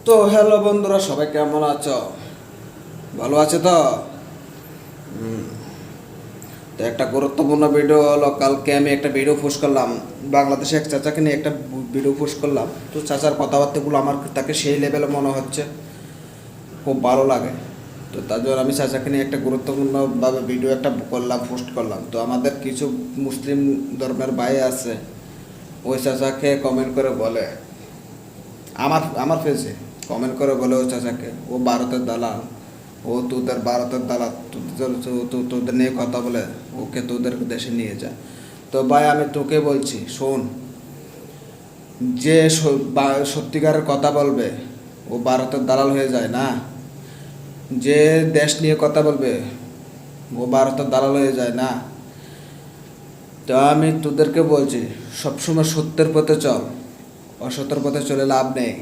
তো হ্যালো বন্ধুরা, সবাই কেমন আছো? ভালো আছে তো? তো একটা গুরুত্বপূর্ণ ভিডিও হলো, কালকে আমি একটা ভিডিও পোস্ট করলাম। বাংলাদেশে এক চাচাকে নিয়ে একটা ভিডিও পোস্ট করলাম। তো চাচার কথাবার্তাগুলো আমার তাকে সেই লেভেলে মনে হচ্ছে, খুব ভালো লাগে। তো তার জন্য আমি চাচাকে নিয়ে একটা গুরুত্বপূর্ণভাবে ভিডিও একটা করলাম, পোস্ট করলাম। তো আমাদের কিছু মুসলিম ধর্মের ভাই আছে, ওই চাচাকে কমেন্ট করে বলে, আমার আমার পেজে কমেন্ট করে বলে ও চাচাকে, ও ভারতের দালাল, ও তোদের ভারতের দালাল, তোদের নিয়ে কথা বলে, ওকে তোদের দেশে নিয়ে যা। তো ভাই আমি তোকে বলছি, শোন, যে সত্যিকারের কথা বলবে ও ভারতের দালাল হয়ে যায় না। যে দেশ নিয়ে কথা বলবে ও ভারতের দালাল হয়ে যায় না। তো আমি তোদেরকে বলছি, সবসময় সত্যের পথে চল, অসত্যের পথে চলে লাভ নেই।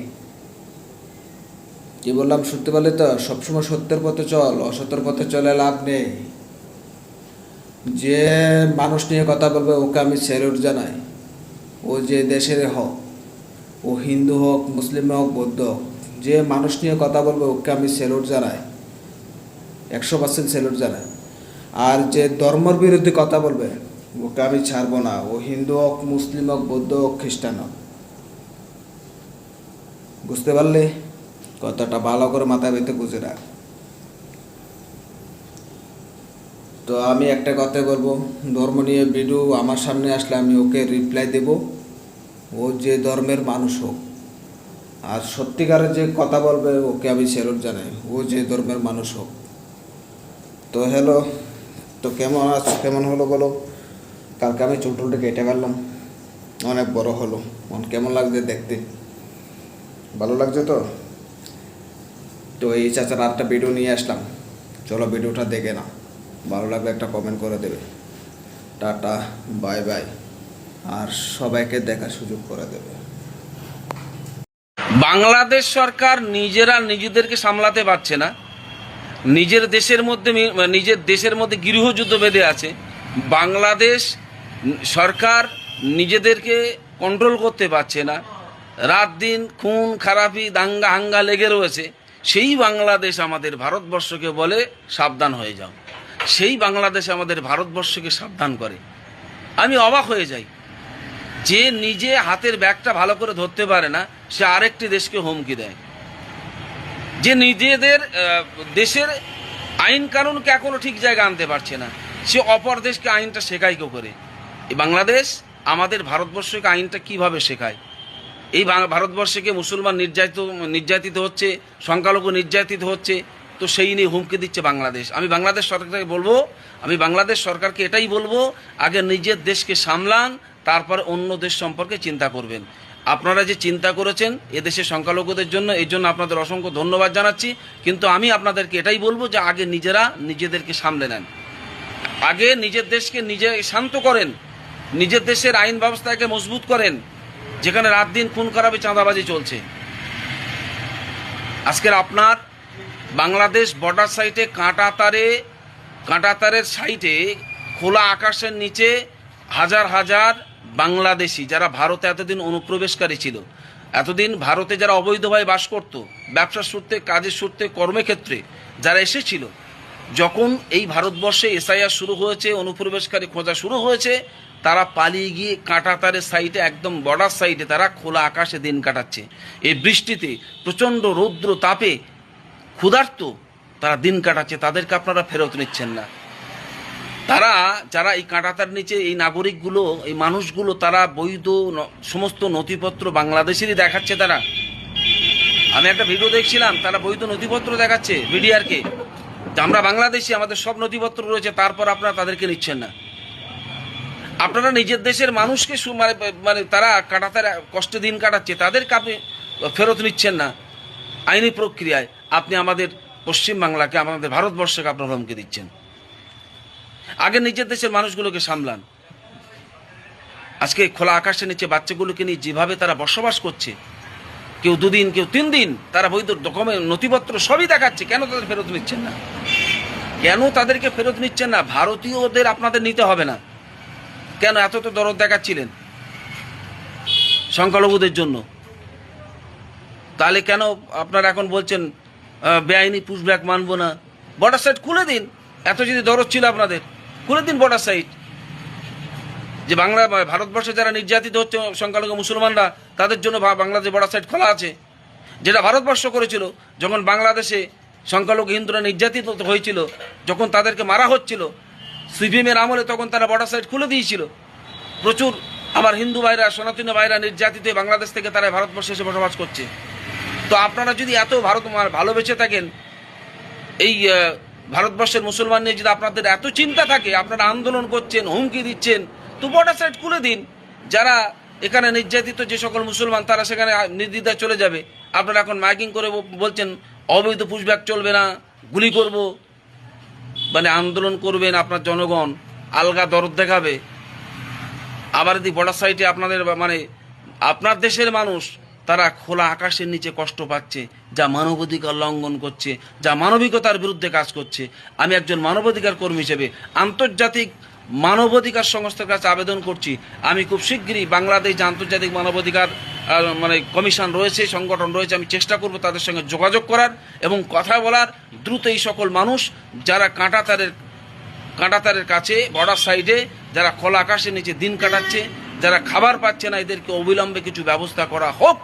কি বললাম শুনতে পারলে তো? সবসময় সত্যের পথে চল, অসত্যের পথে চলে লাভ নেই। যে মানুষ নিয়ে কথা বলবে ওকে আমি স্যালুট জানাই। ও যে দেশের হোক, ও হিন্দু হোক, মুসলিম হোক, বৌদ্ধ হোক, যে মানুষ নিয়ে কথা বলবে ওকে আমি স্যালুট জানাই, 100% স্যালুট জানাই। আর যে ধর্মের বিরুদ্ধে কথা বলবে ওকে আমি ছাড়বো না, ও হিন্দু হোক, মুসলিম হোক, বৌদ্ধ হোক, খ্রিস্টান হোক। বুঝতে পারলে? কথাটা ভালো করে মাথায় ভেতরে গুঁজে রাখ। তো আমি একটা কথা বলবো, ধর্ম নিয়ে ভিডিও আমার সামনে আসলে আমি ওকে রিপ্লাই দেব, ও যে ধর্মের মানুষ হোক। আর সত্যিকারের যে কথা বলবে ওকে আমি স্যালুট জানাই, ও যে ধর্মের মানুষ হোক। তো হ্যালো, তো কেমন আছো, কেমন হলো বলো? কালকে আমি চুল টুলটা কেটে ফেললাম, অনেক বড় হলো। কেমন লাগছে দেখতে? ভালো লাগছে তো? তো এই চাচার আরেকটা ভিডিও নিয়ে আসলাম, চলো ভিডিওটা দেখে না, ভালো লাগলে একটা কমেন্ট করে দেবে। Tata, bye bye. আর সবাইকে দেখার সুযোগ করে দেবে। বাংলাদেশ সরকার নিজেরা নিজেদেরকে সামলাতে পারছে না। নিজের দেশের মধ্যে গৃহযুদ্ধ বেঁধে আছে। বাংলাদেশ সরকার নিজেদেরকে কন্ট্রোল করতে পারছে না। রাত দিন খুন খারাপি দাঙ্গা হাঙ্গা লেগে রয়েছে। সেই বাংলাদেশ আমাদের ভারতবর্ষকে বলে সাবধান হয়ে যাও। সেই বাংলাদেশ আমাদের ভারতবর্ষকে সাবধান করে। আমি অবাক হয়ে যাই, যে নিজে হাতের ব্যাগটা ভালো করে ধরতে পারে না, সে আরেকটি দেশকে হুমকি দেয়। যে নিজেদের দেশের আইন কানুনকে এখনো ঠিক জায়গায় আনতে পারছে না, সে অপর দেশকে আইনটা শেখায় কেউ করে। এই বাংলাদেশ আমাদের ভারতবর্ষকে আইনটা কিভাবে শেখায়? এই ভারতবর্ষকে মুসলমান নির্যাতিত হচ্ছে, সংখ্যালঘু নির্যাতিত হচ্ছে, তো সেই নিয়ে হুমকি দিচ্ছে বাংলাদেশ। আমি বাংলাদেশ সরকারকে এটাই বলবো, আগে নিজের দেশকে সামলান, তারপর অন্য দেশ সম্পর্কে চিন্তা করবেন। আপনারা যে চিন্তা করেছেন এদেশের সংখ্যালঘুদের জন্য, এর জন্য আপনাদের অসংখ্য ধন্যবাদ জানাচ্ছি। কিন্তু আমি আপনাদেরকে এটাই বলবো যে আগে নিজেরা নিজেদেরকে সামলে নেন, আগে নিজের দেশকে নিজে শান্ত করেন, নিজের দেশের আইন ব্যবস্থাকে মজবুত করেন, যেখানে রাত দিন খুন খারাপি চাঁদাবাজি চলছে। আজকের আপনার বাংলাদেশ বর্ডার সাইটে কাঁটাতারের সাইটে খোলা আকাশের নিচে হাজার হাজার বাংলাদেশি, যারা ভারতে এতদিন অনুপ্রবেশকারী ছিল, এতদিন ভারতে যারা অবৈধভাবে বাস করত, ব্যবসার সূত্রে, কাজের সূত্রে, কর্মক্ষেত্রে যারা এসেছিল, যখন এই ভারতবর্ষে এসআইআর শুরু হয়েছে, অনুপ্রবেশকারী খোঁজা শুরু হয়েছে, তারা পালিয়ে গিয়ে কাঁটাতারের সাইডে, একদম বর্ডার সাইডে তারা খোলা আকাশে দিন কাটাচ্ছে। এই বৃষ্টিতে, প্রচণ্ড রৌদ্র তাপে, ক্ষুধার্ত তারা দিন কাটাচ্ছে। তাদেরকে আপনারা ফেরত নিচ্ছেন না। তারা যারা এই কাঁটাতার নিচে, এই নাগরিকগুলো, এই মানুষগুলো, তারা বৈধ সমস্ত নথিপত্র বাংলাদেশেরই দেখাচ্ছে। আমি একটা ভিডিও দেখছিলাম, তারা বৈধ নথিপত্র দেখাচ্ছে বিডিআরকে, আমরা বাংলাদেশি, আমাদের সব নথিপত্র রয়েছে, তারপর আপনারা তাদেরকে নিচ্ছেন না। আপনারা নিজের দেশের মানুষকে মানে তারা কাটাতার কষ্টে দিন কাটাচ্ছে, তাদেরকে আপনি ফেরত নিচ্ছেন না আইনি প্রক্রিয়ায়। আপনি আমাদের পশ্চিমবাংলাকে, আমাদের ভারতবর্ষকে আপনারা হুমকি দিচ্ছেন। আগে নিজের দেশের মানুষগুলোকে সামলান। আজকে খোলা আকাশের নিচে বাচ্চাগুলোকে নিয়ে যেভাবে তারা বসবাস করছে, কেউ 2 দিন, কেউ 3 দিন, তারা বৈধ ডকুমেন্ট, নথিপত্র সবই দেখাচ্ছে, কেন তাদের ফেরত নিচ্ছেন না? কেন তাদেরকে ফেরত নিচ্ছেন না? ভারতীয়দের আপনাদের নিতে হবে না, কেন এত তো দরদ দেখাচ্ছিলেন সংখ্যালঘুদের জন্য? তাহলে কেন আপনারা এখন বলছেন বেআইনি পুশব্যাক মানবো না? বর্ডার সাইড খুলে দিন, এত যদি দরদ ছিল আপনাদের, খুলে দিন বর্ডার সাইড। যে ভারতবর্ষে যারা নির্যাতিত হচ্ছে সংখ্যালঘু মুসলমানরা, তাদের জন্য বাংলাদেশ বর্ডার সাইড খোলা আছে। যেটা ভারতবর্ষ করেছিল, যখন বাংলাদেশে সংখ্যালঘু হিন্দুরা নির্যাতিত হয়েছিল, যখন তাদেরকে মারা হচ্ছিল সিপিএমের আমলে, তখন তারা বর্ডার সাইড খুলে দিয়েছিল। প্রচুর আমার হিন্দু ভাইরা, সনাতনী ভাইরা নির্যাতিত হয়ে বাংলাদেশ থেকে তারা ভারতবর্ষে এসে বসবাস করছে। তো আপনারা যদি এত ভালোবেসে থাকেন, এই ভারতবর্ষের মুসলমান নিয়ে যদি আপনাদের এত চিন্তা থাকে, আপনারা আন্দোলন করছেন, হুমকি দিচ্ছেন, তো বর্ডার সাইড খুলে দিন। যারা এখানে নির্যাতিত যে সকল মুসলমান, তারা সেখানে নির্দ্বিধায় চলে যাবে। আপনারা এখন মাইকিং করে বলছেন অবৈধ পুশব্যাক চলবে না, গুলি করব। মানে আন্দোলন করবেন, আপনার জনগণ আলগা দরদ দেখাবে। আবার যদি বর্ডার সাইডে আপনাদের আপনার দেশের মানুষ, তারা খোলা আকাশের নিচে কষ্ট পাচ্ছে, যা মানবাধিকার লঙ্ঘন করছে, যা মানবিকতার বিরুদ্ধে কাজ করছে। আমি একজন মানবাধিকার কর্মী হিসেবে আন্তর্জাতিক মানবাধিকার সংস্থার কাছে আবেদন করছি, আমি খুব শিগগিরই বাংলাদেশ যে আন্তর্জাতিক মানবাধিকার কমিশন রয়েছে, সংগঠন রয়েছে, আমি চেষ্টা করব তাদের সঙ্গে যোগাযোগ করার এবং কথা বলার। দ্রুত এই সকল মানুষ যারা কাঁটাতারের কাছে বর্ডার সাইডে, যারা খোলা আকাশের নিচে দিন কাটাচ্ছে, যারা খাবার পাচ্ছে না, এদেরকে অবিলম্বে কিছু ব্যবস্থা করা হোক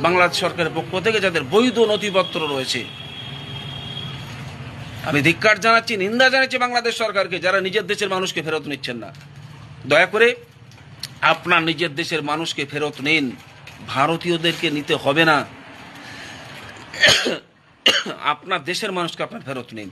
বাংলাদেশ সরকারের পক্ষ থেকে, যাদের বৈধ নথিপত্র রয়েছে। আমি ধিক্কার জানাচ্ছি, নিন্দা জানাচ্ছি বাংলাদেশ সরকারকে, যারা নিজের দেশের মানুষকে ফেরত নিচ্ছেন না। দয়া করে আপনার নিজের দেশের মানুষকে ফেরত নিন, ভারতীয়দেরকে নিতে হবে না। আপনার দেশের মানুষকে আপনার ফেরত নিন।